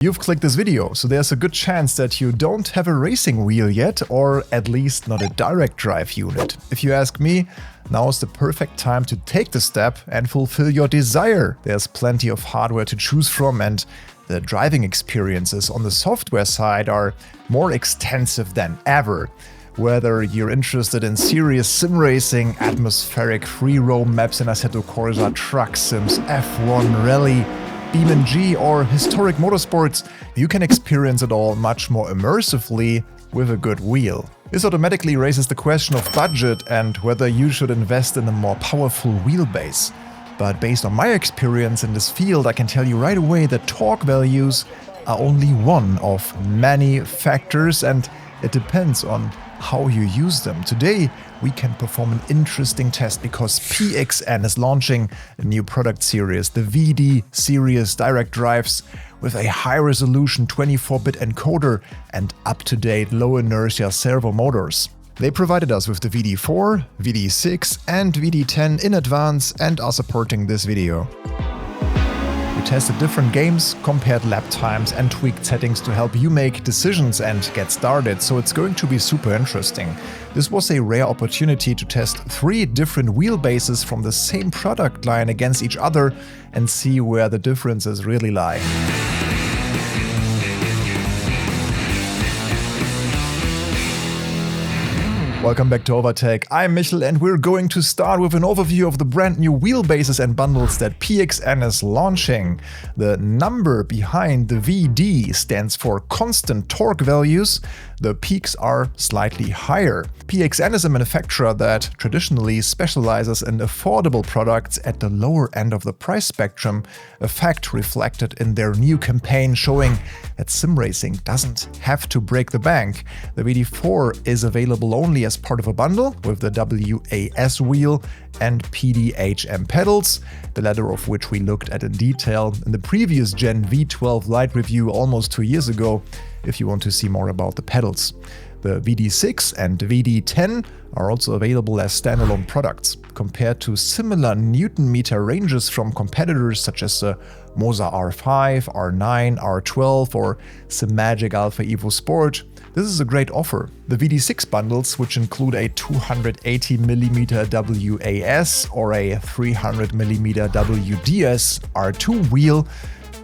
You've clicked this video, so there's a good chance that you don't have a racing wheel yet, or at least not a direct drive unit. If you ask me, now is the perfect time to take the step and fulfill your desire. There's plenty of hardware to choose from, and the driving experiences on the software side are more extensive than ever. Whether you're interested in serious sim racing, atmospheric free roam maps in Assetto Corsa, truck sims, F1, rally, BeamNG or historic motorsports, you can experience it all much more immersively with a good wheel. This automatically raises the question of budget and whether you should invest in a more powerful wheelbase. But based on my experience in this field, I can tell you right away that torque values are only one of many factors, and it depends on how you use them. Today, we can perform an interesting test because PXN is launching a new product series, the VD Series direct drives with a high-resolution 24-bit encoder and up-to-date low-inertia servo motors. They provided us with the VD4, VD6 and VD10 in advance and are supporting this video. We tested different games, compared lap times and tweaked settings to help you make decisions and get started, so it's going to be super interesting. This was a rare opportunity to test 3 different wheelbases from the same product line against each other and see where the differences really lie. Welcome back to Overtech, I'm Michel and we're going to start with an overview of the brand new wheelbases and bundles that PXN is launching. The number behind the VD stands for constant torque values. The peaks are slightly higher. PXN is a manufacturer that traditionally specializes in affordable products at the lower end of the price spectrum, a fact reflected in their new campaign showing that sim racing doesn't have to break the bank. The VD4 is available only as part of a bundle with the WAS wheel and PDHM pedals, the latter of which we looked at in detail in the previous Gen V12 Lite review almost 2 years ago, if you want to see more about the pedals. The VD6 and VD10 are also available as standalone products. Compared to similar Newton-meter ranges from competitors such as the Moza R5, R9, R12 or SimMagic Alpha Evo Sport, this is a great offer. The VD6 bundles, which include a 280mm WAS or a 300mm WDS R2 wheel,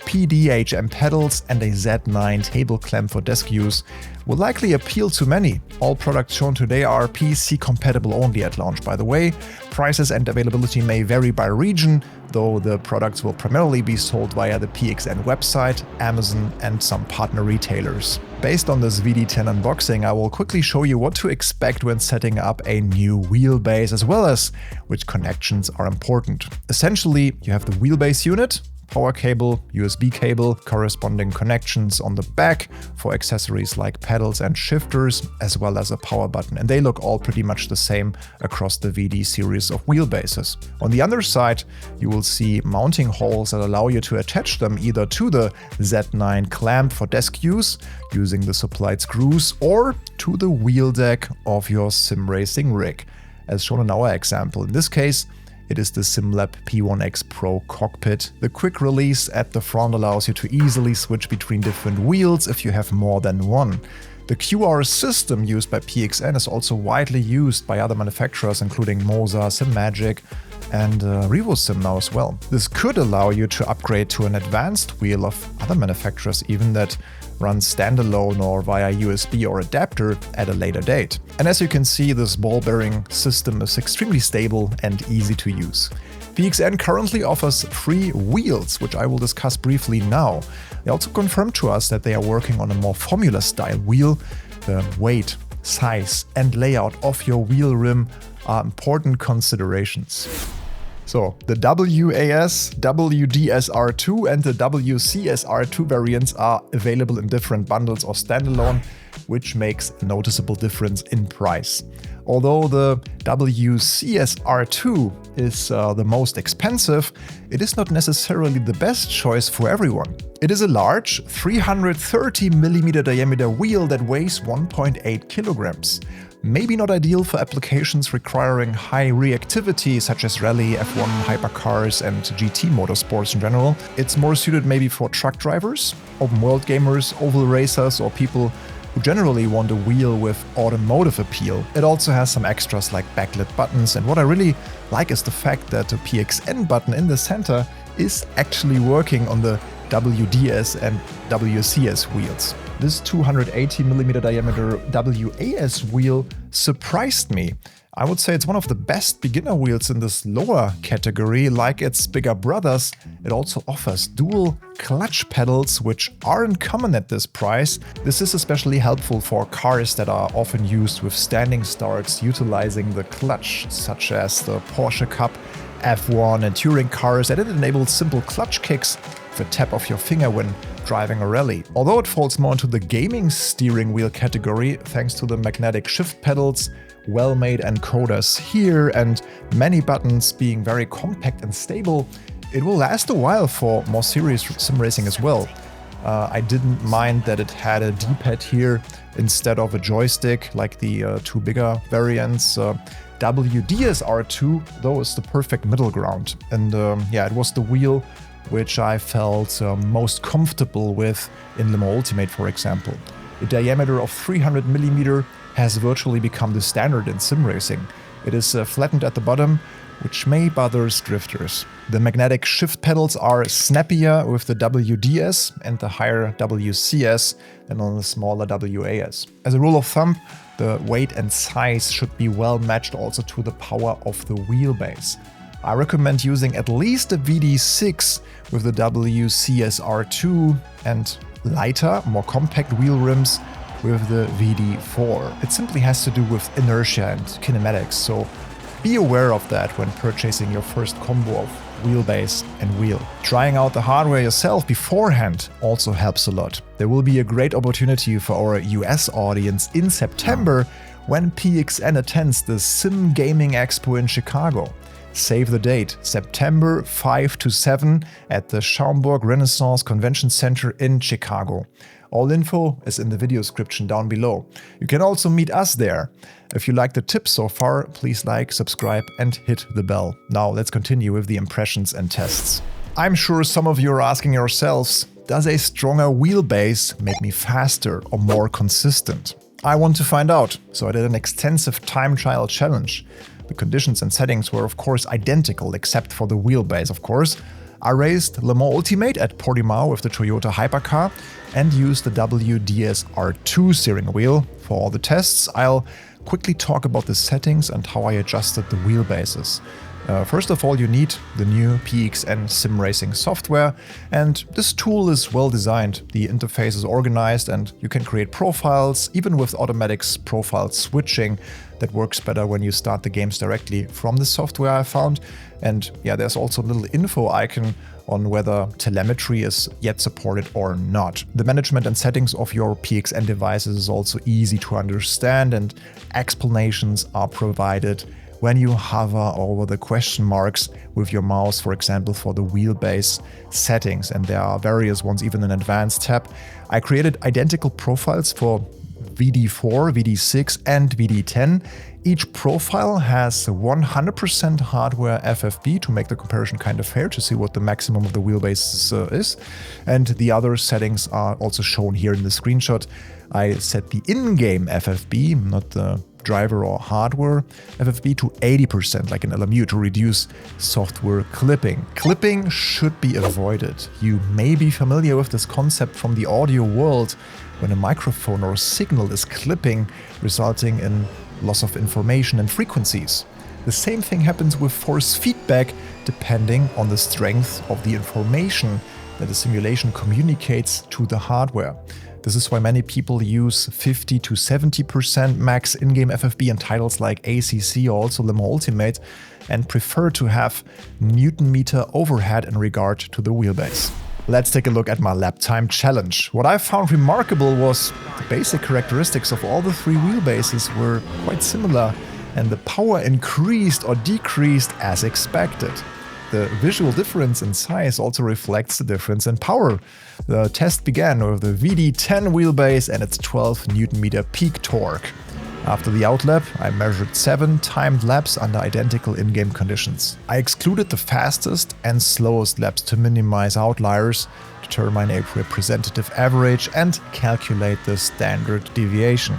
PDHM pedals and a Z9 table clamp for desk use, will likely appeal to many. All products shown today are PC compatible only at launch, by the way. Prices and availability may vary by region, though the products will primarily be sold via the PXN website, Amazon and some partner retailers. Based on this VD10 unboxing, I will quickly show you what to expect when setting up a new wheelbase, as well as which connections are important. Essentially, you have the wheelbase unit, power cable, USB cable, corresponding connections on the back for accessories like pedals and shifters, as well as a power button, and they look all pretty much the same across the VD series of wheelbases. On the other side, you will see mounting holes that allow you to attach them either to the Z9 clamp for desk use, using the supplied screws, or to the wheel deck of your sim racing rig, as shown in our example. In this case, it is the SimLab P1X Pro cockpit. The quick release at the front allows you to easily switch between different wheels if you have more than one. The QR system used by PXN is also widely used by other manufacturers including Moza, SimMagic and RevoSim now as well. This could allow you to upgrade to an advanced wheel of other manufacturers even that runs standalone or via USB or adapter at a later date. And as you can see, this ball bearing system is extremely stable and easy to use. PXN currently offers 3 wheels, which I will discuss briefly now. They also confirmed to us that they are working on a more formula-style wheel. The weight, size and layout of your wheel rim are important considerations. So, the WAS, WDSR2 and the WCSR2 variants are available in different bundles or standalone, which makes a noticeable difference in price. Although the WCS R2 is the most expensive, it is not necessarily the best choice for everyone. It is a large 330mm diameter wheel that weighs 1.8 kilograms. Maybe not ideal for applications requiring high reactivity such as rally, F1, hypercars and GT motorsports in general. It's more suited maybe for truck drivers, open world gamers, oval racers or people who generally want a wheel with automotive appeal. It also has some extras like backlit buttons, and what I really like is the fact that the PXN button in the center is actually working on the WDS and WCS wheels. This 280mm diameter WAS wheel surprised me. I would say it's one of the best beginner wheels in this lower category. Like its bigger brothers, it also offers dual clutch pedals, which aren't common at this price. This is especially helpful for cars that are often used with standing starts utilizing the clutch, such as the Porsche Cup, F1 and touring cars, and it enables simple clutch kicks with a tap of your finger when driving a rally. Although it falls more into the gaming steering wheel category thanks to the magnetic shift pedals, well-made encoders here and many buttons being very compact and stable, it will last a while for more serious sim racing as well. I didn't mind that it had a D-pad here instead of a joystick like the two bigger variants. WDS R2 though is the perfect middle ground, and yeah, it was the wheel which I felt most comfortable with in Limo Ultimate, for example. A diameter of 300mm has virtually become the standard in sim racing. It is flattened at the bottom, which may bother drifters. The magnetic shift pedals are snappier with the WDS and the higher WCS than on the smaller WAS. As a rule of thumb, the weight and size should be well matched also to the power of the wheelbase. I recommend using at least a VD6 with the WCS R2 and lighter, more compact wheel rims with the VD4. It simply has to do with inertia and kinematics, so be aware of that when purchasing your first combo of wheelbase and wheel. Trying out the hardware yourself beforehand also helps a lot. There will be a great opportunity for our US audience in September when PXN attends the SimGamingExpo in Chicago. Save the date, September 5 to 7 at the Schaumburg Renaissance Convention Center in Chicago. All info is in the video description down below. You can also meet us there. If you like the tips so far, please like, subscribe and hit the bell. Now let's continue with the impressions and tests. I'm sure some of you are asking yourselves, does a stronger wheelbase make me faster or more consistent? I want to find out, so I did an extensive time trial challenge. The conditions and settings were of course identical except for the wheelbase, of course. I raced Le Mans Ultimate at Portimao with the Toyota hypercar and used the WDS R2 steering wheel. For all the tests, I'll quickly talk about the settings and how I adjusted the wheelbases. First of all, you need the new PXN sim racing software, and this tool is well designed. The interface is organized and you can create profiles, even with automatic profile switching. That works better when you start the games directly from the software, I found. And yeah, there's also a little info icon on whether telemetry is yet supported or not. The management and settings of your PXN devices is also easy to understand, and explanations are provided when you hover over the question marks with your mouse, for example, for the wheelbase settings, and there are various ones even in advanced tab. I created identical profiles for VD4, VD6 and VD10. Each profile has 100% hardware FFB to make the comparison kind of fair, to see what the maximum of the wheelbase is. And the other settings are also shown here in the screenshot. I set the in-game FFB, not the driver or hardware FFB, to 80% like an LMU to reduce software clipping. Clipping should be avoided. You may be familiar with this concept from the audio world when a microphone or signal is clipping, resulting in loss of information and frequencies. The same thing happens with force feedback depending on the strength of the information that the simulation communicates to the hardware. This is why many people use 50 to 70% max in-game FFB in titles like ACC or also Le Mans Ultimate, and prefer to have Newton meter overhead in regard to the wheelbase. Let's take a look at my lap time challenge. What I found remarkable was the basic characteristics of all the three wheelbases were quite similar and the power increased or decreased as expected. The visual difference in size also reflects the difference in power. The test began with the VD10 wheelbase and its 12 Nm peak torque. After the outlap, I measured 7 timed laps under identical in-game conditions. I excluded the fastest and slowest laps to minimize outliers, determine a representative average, and calculate the standard deviation.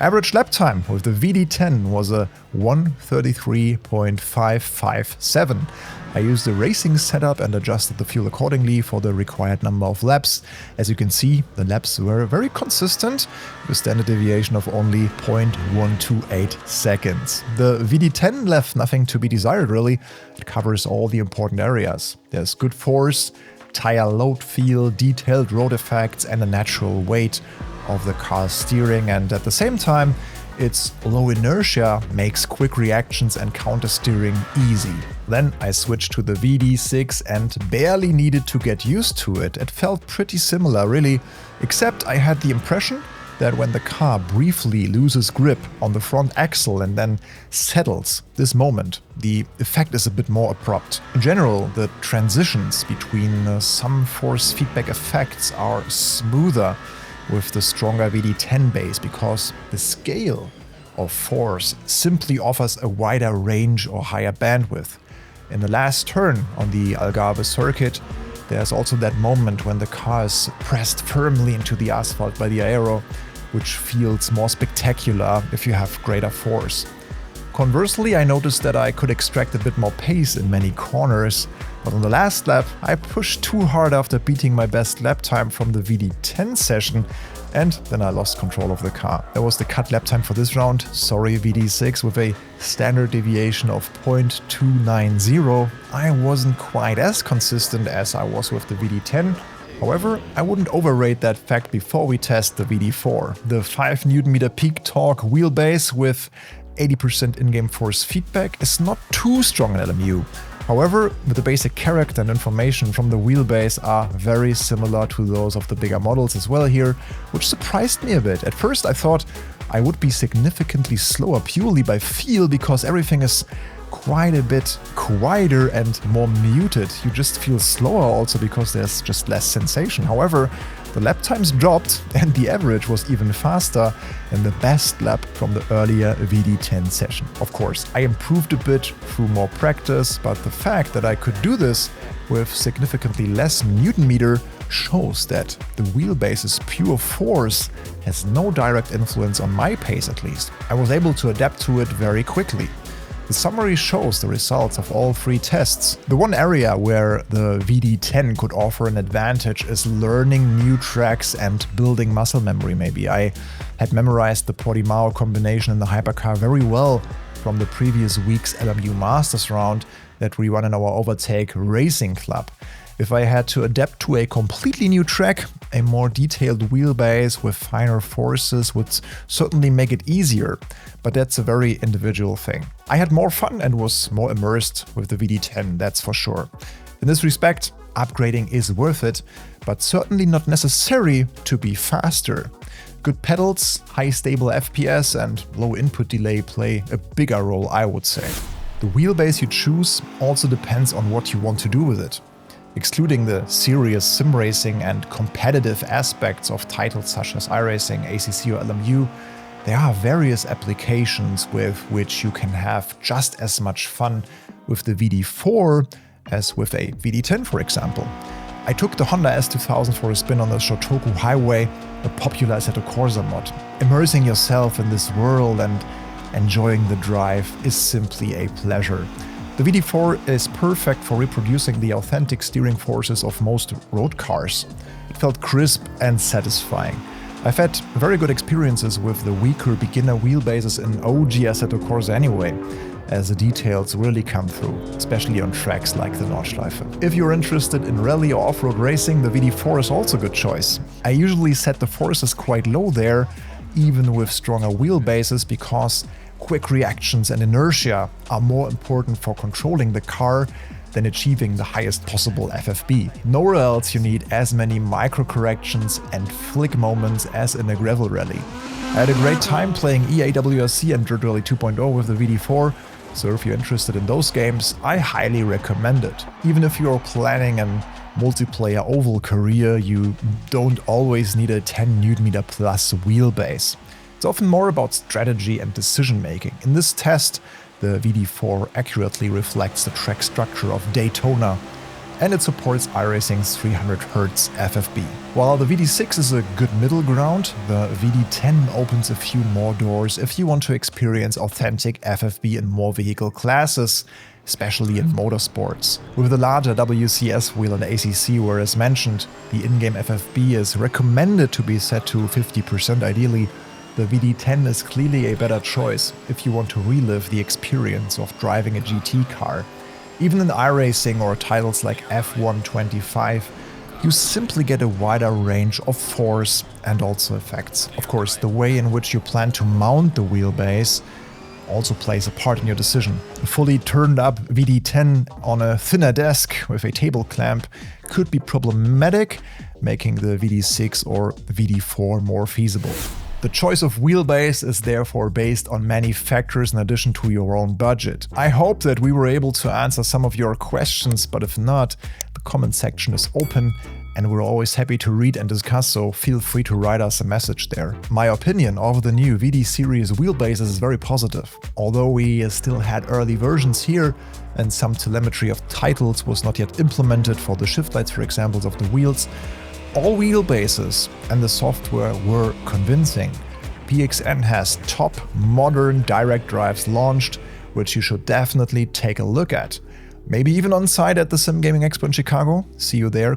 Average lap time with the VD10 was a 1:33.557. I used the racing setup and adjusted the fuel accordingly for the required number of laps. As you can see, the laps were very consistent, with standard deviation of only 0.128 seconds. The VD10 left nothing to be desired really. It covers all the important areas. There's good force, tire load feel, detailed road effects, and a natural weight of the car's steering, and at the same time its low inertia makes quick reactions and counter steering easy. Then I switched to the VD6 and barely needed to get used to it. It felt pretty similar really, except I had the impression that when the car briefly loses grip on the front axle and then settles, this moment, the effect is a bit more abrupt. In general, the transitions between some force feedback effects are smoother with the stronger VD10 base because the scale of force simply offers a wider range or higher bandwidth. In the last turn on the Algarve circuit, there's also that moment when the car is pressed firmly into the asphalt by the aero, which feels more spectacular if you have greater force. Conversely, I noticed that I could extract a bit more pace in many corners, but on the last lap I pushed too hard after beating my best lap time from the VD10 session, and then I lost control of the car. That was the cut lap time for this round. Sorry VD6, with a standard deviation of 0.290. I wasn't quite as consistent as I was with the VD10. However, I wouldn't overrate that fact before we test the VD4. The 5 Nm peak torque wheelbase with 80% in-game force feedback is not too strong in LMU. However, the basic character and information from the wheelbase are very similar to those of the bigger models as well here, which surprised me a bit. At first I thought I would be significantly slower purely by feel because everything is quite a bit quieter and more muted. You just feel slower also because there's just less sensation. However, the lap times dropped and the average was even faster than the best lap from the earlier VD10 session. Of course, I improved a bit through more practice, but the fact that I could do this with significantly less Newton meter shows that the wheelbase's pure force has no direct influence on my pace at least. I was able to adapt to it very quickly. The summary shows the results of all 3 tests. The one area where the VD10 could offer an advantage is learning new tracks and building muscle memory maybe. I had memorized the Portimao combination in the hypercar very well from the previous week's LMU Masters round that we run in our Overtake Racing Club. If I had to adapt to a completely new track, a more detailed wheelbase with finer forces would certainly make it easier, but that's a very individual thing. I had more fun and was more immersed with the VD10, that's for sure. In this respect, upgrading is worth it, but certainly not necessary to be faster. Good pedals, high stable FPS and low input delay play a bigger role, I would say. The wheelbase you choose also depends on what you want to do with it. Excluding the serious sim racing and competitive aspects of titles such as iRacing, ACC or LMU, there are various applications with which you can have just as much fun with the VD4 as with a VD10 for example. I took the Honda S2000 for a spin on the Shotoku Highway, a popular Assetto Corsa mod. Immersing yourself in this world and enjoying the drive is simply a pleasure. The VD4 is perfect for reproducing the authentic steering forces of most road cars. It felt crisp and satisfying. I've had very good experiences with the weaker beginner wheelbases in OG Assetto Corsa anyway, as the details really come through, especially on tracks like the Nordschleife. If you're interested in rally or off-road racing, the VD4 is also a good choice. I usually set the forces quite low there, even with stronger wheelbases, because quick reactions and inertia are more important for controlling the car than achieving the highest possible FFB. Nowhere else you need as many micro corrections and flick moments as in a gravel rally. I had a great time playing EAWRC and Dirt Rally 2.0 with the VD4, so if you're interested in those games, I highly recommend it. Even if you're planning an multiplayer oval career, you don't always need a 10 Nm plus wheelbase. It's often more about strategy and decision making. In this test, the VD4 accurately reflects the track structure of Daytona, and it supports iRacing's 300Hz FFB. While the VD6 is a good middle ground, the VD10 opens a few more doors if you want to experience authentic FFB in more vehicle classes, especially in motorsports. With the larger WCS wheel and ACC, where as mentioned, the in-game FFB is recommended to be set to 50% ideally, the VD10 is clearly a better choice if you want to relive the experience of driving a GT car. Even in iRacing or titles like F125, you simply get a wider range of force and also effects. Of course, the way in which you plan to mount the wheelbase also plays a part in your decision. A fully turned up VD10 on a thinner desk with a table clamp could be problematic, making the VD6 or VD4 more feasible. The choice of wheelbase is therefore based on many factors in addition to your own budget. I hope that we were able to answer some of your questions, but if not, the comment section is open and we're always happy to read and discuss, so feel free to write us a message there. My opinion of the new VD series wheelbases is very positive. Although we still had early versions here and some telemetry of titles was not yet implemented for the shift lights, for example, of the wheels, all wheelbases and the software were convincing. PXN has top modern direct drives launched, which you should definitely take a look at. Maybe even on site at the SimGamingExpo in Chicago? See you there? ?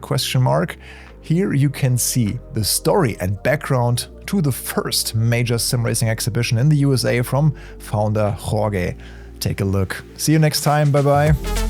Here you can see the story and background to the first major sim racing exhibition in the USA from founder Jorge. Take a look. See you next time. Bye bye.